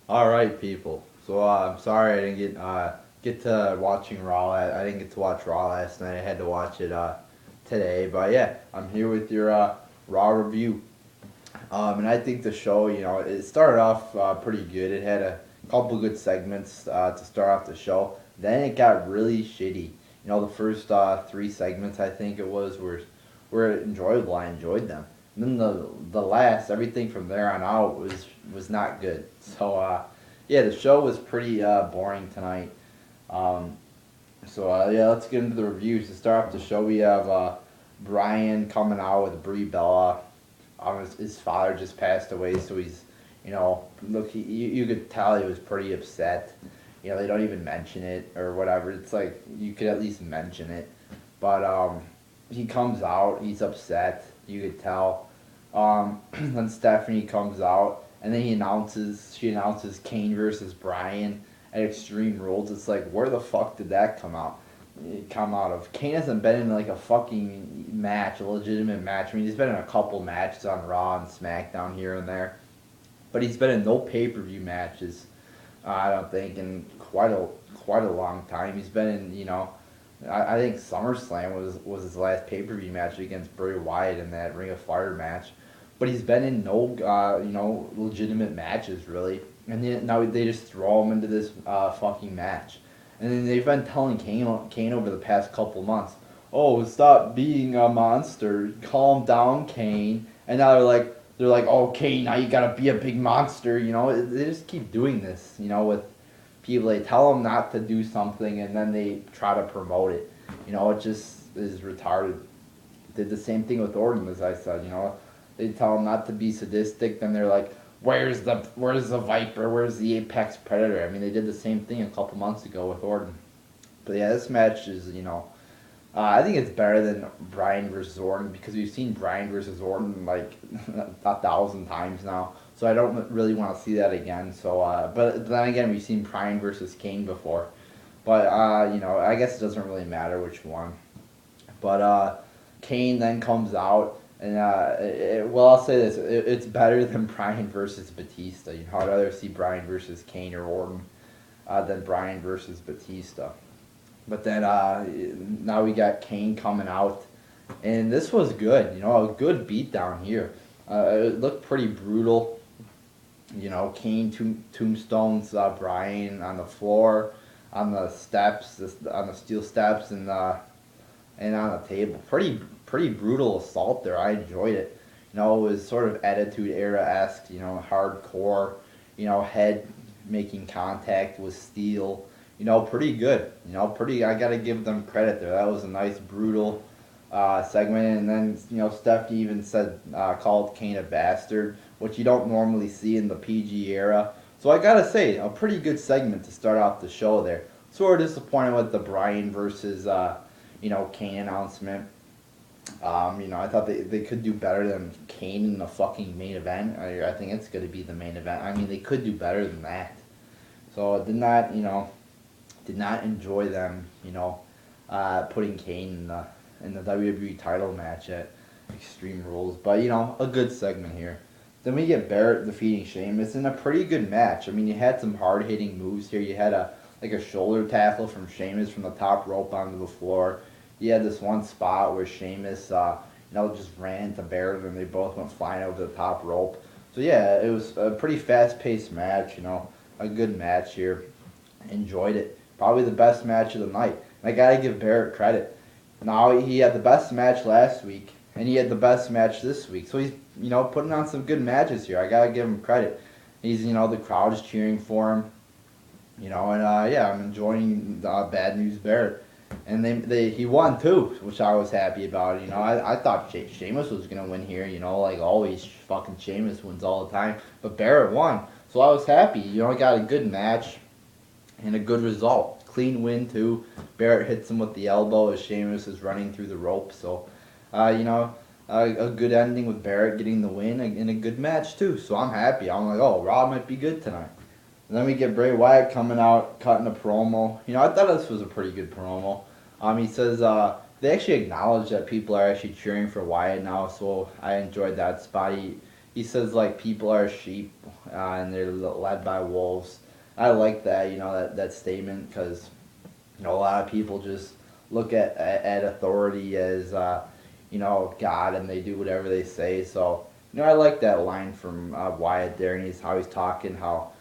All right, people. So I'm sorry I didn't get to watching Raw. I didn't get to watch Raw last night. I had to watch it today. But yeah, I'm here with your Raw review. And I think the show, it started off pretty good. It had a couple good segments to start off the show. Then it got really shitty. The first three segments I think it was were enjoyable. I enjoyed them. And then the last, everything from there on out was not good. So yeah, the show was pretty boring tonight. Um, yeah, let's get into the reviews. To start off the show, we have Brian coming out with Brie Bella. His father just passed away, so he's, look, you could tell he was pretty upset. They don't even mention it or whatever. It's like you could at least mention it, but he comes out, he's upset. You could tell. Then Stephanie comes out, and then she announces Kane versus Brian at Extreme Rules. It's like, where the fuck did that come out of? Kane hasn't been in like a fucking match, a legitimate match. I mean, he's been in a couple matches on Raw and SmackDown here and there, but he's been in no pay-per-view matches. I don't think in quite a long time. He's been in, I think SummerSlam was his last pay-per-view match against Bray Wyatt in that Ring of Fire match. But he's been in no, legitimate matches really. And then, now they just throw him into this fucking match. And then they've been telling Kane over the past couple months, oh, stop being a monster, calm down, Kane. And now they're like, oh, Kane, now you gotta be a big monster. They just keep doing this. With people, they tell them not to do something, and then they try to promote it. It just is retarded. Did the same thing with Orton, as I said. They tell him not to be sadistic, then they're like, where's the Viper? Where's the Apex Predator? I mean, they did the same thing a couple months ago with Orton. But yeah, this match is, I think it's better than Bryan versus Orton because we've seen Bryan versus Orton like 1,000 times now. So I don't really want to see that again. So, but then again, we've seen Bryan versus Kane before. But, I guess it doesn't really matter which one. But Kane then comes out. And I'll say this: it's better than Bryan versus Batista. I'd rather see Bryan versus Kane or Orton than Bryan versus Batista. But then now we got Kane coming out, and this was good. A good beatdown here. It looked pretty brutal. Kane tombstones Bryan on the floor, on the steps, on the steel steps, and on the table. Pretty brutal assault there. I enjoyed it. It was sort of Attitude Era-esque, hardcore, head making contact with steel. Pretty good. I gotta give them credit there. That was a nice, brutal segment. And then, Stephanie even called Kane a bastard, which you don't normally see in the PG era. So I gotta say, a pretty good segment to start off the show there. Sort of disappointed with the Bryan versus, Kane announcement. I thought they could do better than Kane in the fucking main event. I think it's going to be the main event. I mean, they could do better than that. So I did not enjoy them, putting Kane in the WWE title match at Extreme Rules. But, a good segment here. Then we get Barrett defeating Sheamus in a pretty good match. I mean, you had some hard-hitting moves here. You had a shoulder tackle from Sheamus from the top rope onto the floor. You had this one spot where Sheamus, just ran into Barrett and they both went flying over the top rope. So yeah, it was a pretty fast-paced match, a good match here. Enjoyed it. Probably the best match of the night. And I gotta give Barrett credit. Now, he had the best match last week, and he had the best match this week. So he's, putting on some good matches here. I gotta give him credit. He's, the crowd is cheering for him. Yeah, I'm enjoying Bad News Barrett. And he won too, which I was happy about. I thought Sheamus was gonna win here. Like always, fucking Sheamus wins all the time. But Barrett won, so I was happy. I got a good match and a good result. Clean win too. Barrett hits him with the elbow as Sheamus is running through the rope. So, a good ending with Barrett getting the win and a good match too. So I'm happy. I'm like, oh, Raw might be good tonight. And then we get Bray Wyatt coming out, cutting a promo. I thought this was a pretty good promo. He says they actually acknowledge that people are actually cheering for Wyatt now, so I enjoyed that spot. he says like people are sheep and they're led by wolves. I like that, that statement because a lot of people just look at authority as God, and they do whatever they say. So I like that line from Wyatt there, and how he's talking how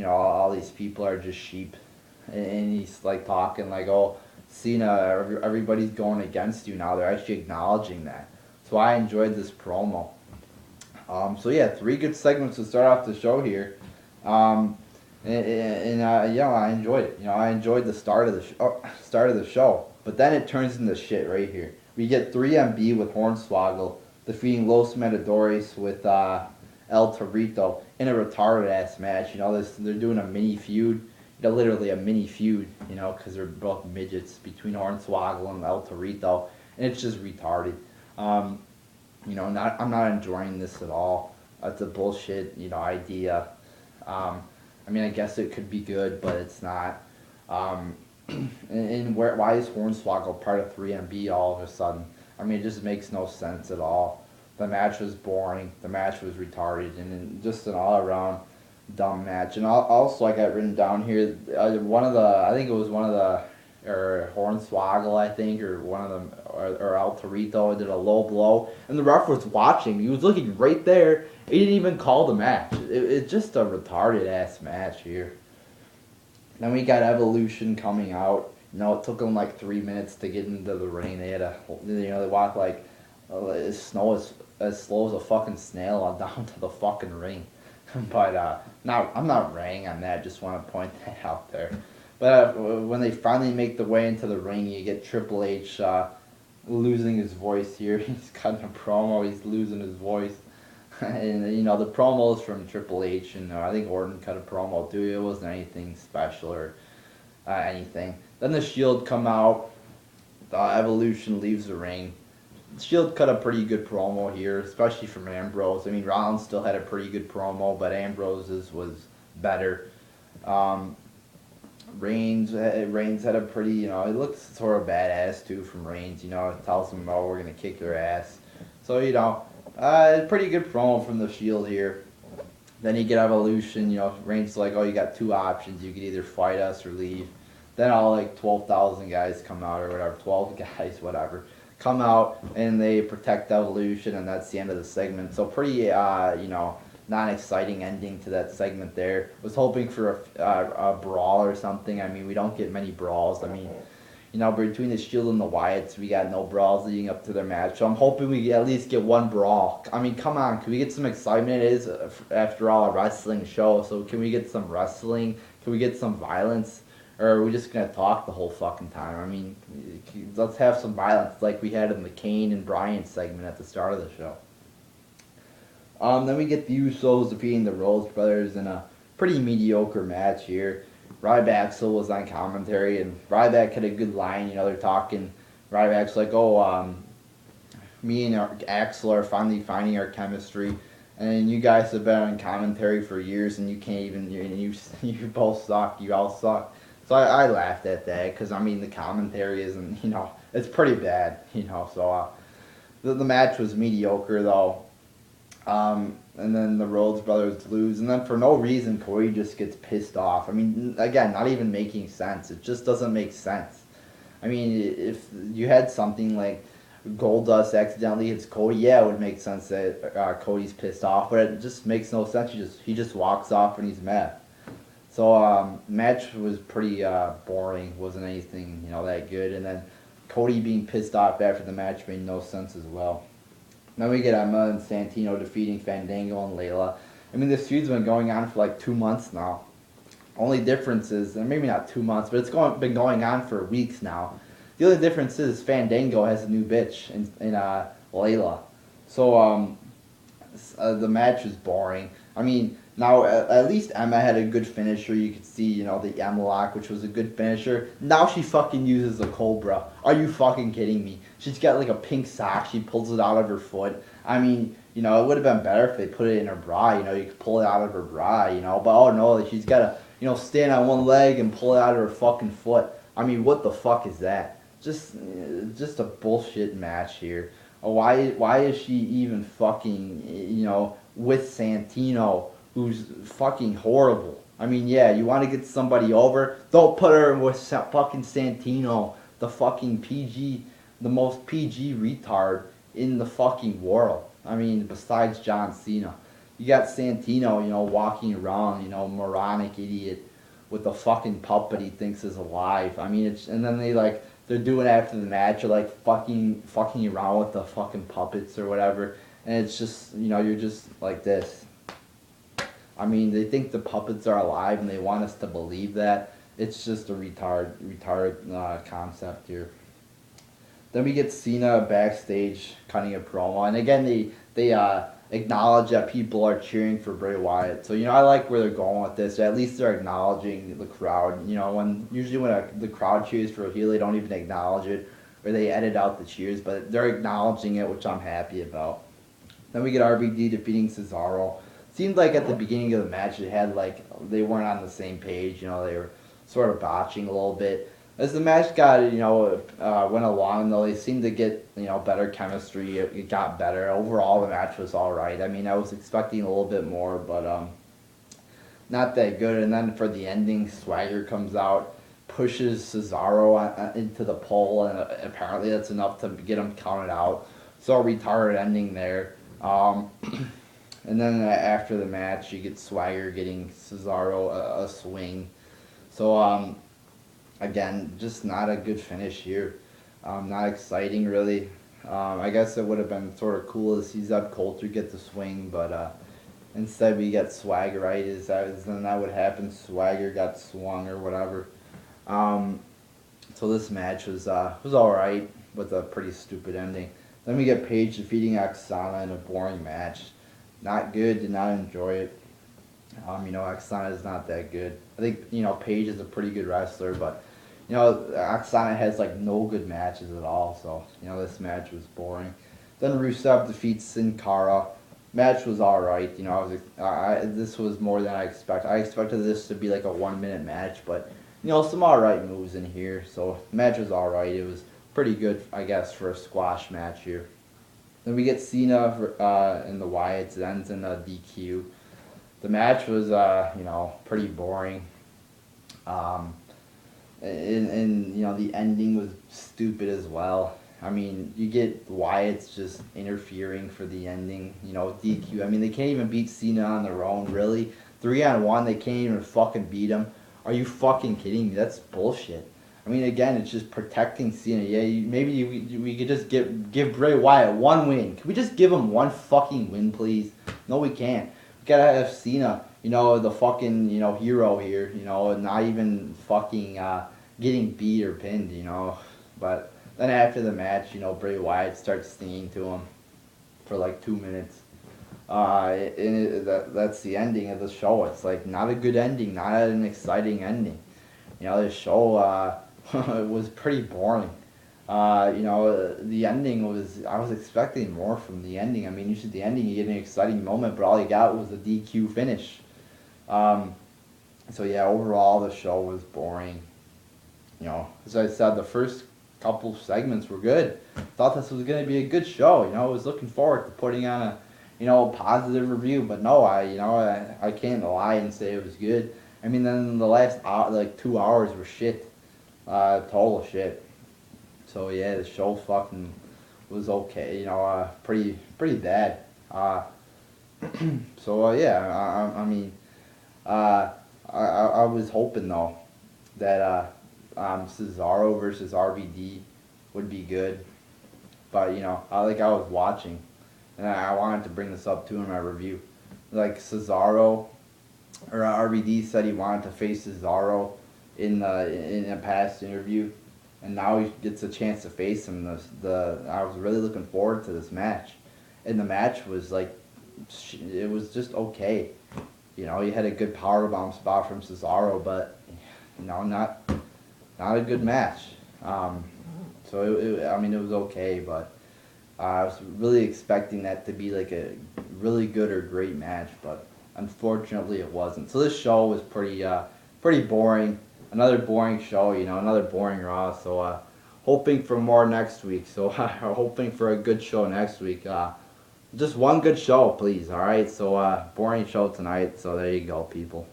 all these people are just sheep, and he's like talking like, oh, Cena, everybody's going against you now. They're actually acknowledging that. So I enjoyed this promo. So yeah, 3 good segments to start off the show here. I enjoyed it. I enjoyed the start of the show. But then it turns into shit right here. We get 3MB with Hornswoggle defeating Los Matadores with El Torito in a retarded ass match. They're doing a mini feud. Literally a mini feud. Because they're both midgets between Hornswoggle and El Torito, and it's just retarded. I'm not enjoying this at all. It's a bullshit, idea. I guess it could be good, but it's not. Why is Hornswoggle part of 3MB all of a sudden? It just makes no sense at all. The match was boring. The match was retarded, and just an all-around dumb match. And also, I got written down here, or Hornswoggle, I think, or one of them, or El Torito did a low blow, and the ref was watching. He was looking right there. He didn't even call the match. It's just a retarded ass match here. Then we got Evolution coming out. It took them like 3 minutes to get into the ring. They had they walked like as slow as a fucking snail on down to the fucking ring. But I'm not raining on that. Just want to point that out there. But when they finally make the way into the ring, you get Triple H losing his voice here. He's cutting a promo. He's losing his voice. And the promo is from Triple H, and I think Orton cut a promo too. It wasn't anything special or anything. Then the Shield come out. Evolution leaves the ring. Shield cut a pretty good promo here, especially from Ambrose. Rollins still had a pretty good promo, but Ambrose's was better. Reigns had a pretty, it looks sort of badass too from Reigns. It tells them, oh, we're gonna kick your ass. So pretty good promo from the Shield here. Then you get Evolution. Reigns is like, oh, you got 2 options. You could either fight us or leave. Then all like 12,000 guys come out, or whatever, 12 guys, whatever, come out, and they protect Evolution, and that's the end of the segment. So pretty, non-exciting ending to that segment there. Was hoping for a brawl or something. We don't get many brawls. Between the Shield and the Wyatts, we got no brawls leading up to their match. So I'm hoping we at least get 1 brawl. Come on, can we get some excitement? It is, after all, a wrestling show. So can we get some wrestling? Can we get some violence? Or are we just going to talk the whole fucking time? Let's have some violence like we had in the Kane and Bryan segment at the start of the show. Then we get the Usos defeating the Rhodes brothers in a pretty mediocre match here. Ryback was on commentary, and Ryback had a good line. They're talking. Ryback's like, oh, me and Axel are finally finding our chemistry, and you guys have been on commentary for years, and you can't even, you both suck. You all suck. So I laughed at that, because, the commentary isn't, it's pretty bad, so the match was mediocre, though. And then the Rhodes brothers lose, and then for no reason, Cody just gets pissed off. Again, not even making sense. It just doesn't make sense. If you had something like Goldust accidentally hits Cody, yeah, it would make sense that Cody's pissed off, but it just makes no sense. He just walks off and he's mad. So match was pretty boring. Wasn't anything that good, and then Cody being pissed off after the match made no sense as well. Then we get Emma and Santino defeating Fandango and Layla. This feud's been going on for like 2 months now. Only difference is, and maybe not 2 months, but it's been going on for weeks now. The only difference is Fandango has a new bitch in Layla. So the match is boring. Now at least Emma had a good finisher. You could see, the Emma lock, which was a good finisher. Now she fucking uses a Cobra. Are you fucking kidding me? She's got like a pink sock. She pulls it out of her foot. It would have been better if they put it in her bra. You could pull it out of her bra. But oh no, she's got to, stand on one leg and pull it out of her fucking foot. What the fuck is that? Just a bullshit match here. Why is she even fucking, with Santino, who's fucking horrible. I mean, yeah, you want to get somebody over, don't put her with fucking Santino, the fucking PG, the most PG retard in the fucking world. I mean, besides John Cena. You got Santino, walking around, moronic idiot with a fucking puppet he thinks is alive. I mean, and then they're doing it after the match, or like fucking around with the fucking puppets or whatever, and it's just, you're just like this. I mean, they think the puppets are alive and they want us to believe that. It's just a retarded concept here. Then we get Cena backstage cutting a promo, and again they acknowledge that people are cheering for Bray Wyatt. So I like where they're going with this. At least they're acknowledging the crowd. When the crowd cheers for a heel, they don't even acknowledge it, or they edit out the cheers, but they're acknowledging it, which I'm happy about. Then we get RVD defeating Cesaro. Seemed like at the beginning of the match they weren't on the same page. They were sort of botching a little bit. As the match got, went along, though, they seemed to get, better chemistry. It got better. Overall, the match was all right. I mean, I was expecting a little bit more, but not that good. And then for the ending, Swagger comes out, pushes Cesaro into the pole, and apparently that's enough to get him counted out. So a retarded ending there. And then after the match, you get Swagger getting Cesaro a swing. So, again, just not a good finish here. Not exciting, really. I guess it would have been sort of cool to see Zeb Coulter get the swing, but instead we get Swagger, right? Then that would happen. Swagger got swung or whatever. So this match was all right with a pretty stupid ending. Then we get Paige defeating Oksana in a boring match. Not good. Did not enjoy it. Oksana is not that good. I think Paige is a pretty good wrestler, but Oksana has no good matches at all. So this match was boring. Then Rusev defeats Sin Cara. Match was all right. This was more than I expected. I expected this to be like a 1 minute match, but some all right moves in here. So match was all right. It was pretty good, I guess, for a squash match here. Then we get Cena in the Wyatts. It ends in a DQ. The match was pretty boring. And the ending was stupid as well. I mean, you get Wyatt's just interfering for the ending, DQ. I mean, they can't even beat Cena on their own, really. 3-on-1, they can't even fucking beat him. Are you fucking kidding me? That's bullshit. I mean, again, it's just protecting Cena. Yeah, maybe we could just give Bray Wyatt one win. Can we just give him one fucking win, please? No, we can't. We gotta have Cena, the fucking, hero here, not even fucking getting beat or pinned, But then after the match, Bray Wyatt starts singing to him for like 2 minutes. That's the ending of the show. It's not a good ending, not an exciting ending. The show was pretty boring. The ending I was expecting more from the ending. I mean, usually the ending you get an exciting moment, but all you got was a DQ finish. So yeah, overall the show was boring. As I said, the first couple segments were good. Thought this was going to be a good show. I was looking forward to putting on a positive review, but no, I can't lie and say it was good. I mean, then the last hour, 2 hours were shit. Total shit. So yeah, the show fucking was okay, pretty bad. So yeah, I mean, I was hoping though that Cesaro versus RVD would be good, but I was watching, and I wanted to bring this up too in my review. Cesaro or RVD said he wanted to face Cesaro in a past interview, and now he gets a chance to face him. I was really looking forward to this match, and the match was it was just okay. He had a good powerbomb spot from Cesaro, but not a good match. So it was okay, but I was really expecting that to be a really good or great match, but unfortunately it wasn't. So this show was pretty boring. Another boring show, another boring Raw. So hoping for more next week. So hoping for a good show next week. just one good show, please. All right. So boring show tonight. So there you go, people.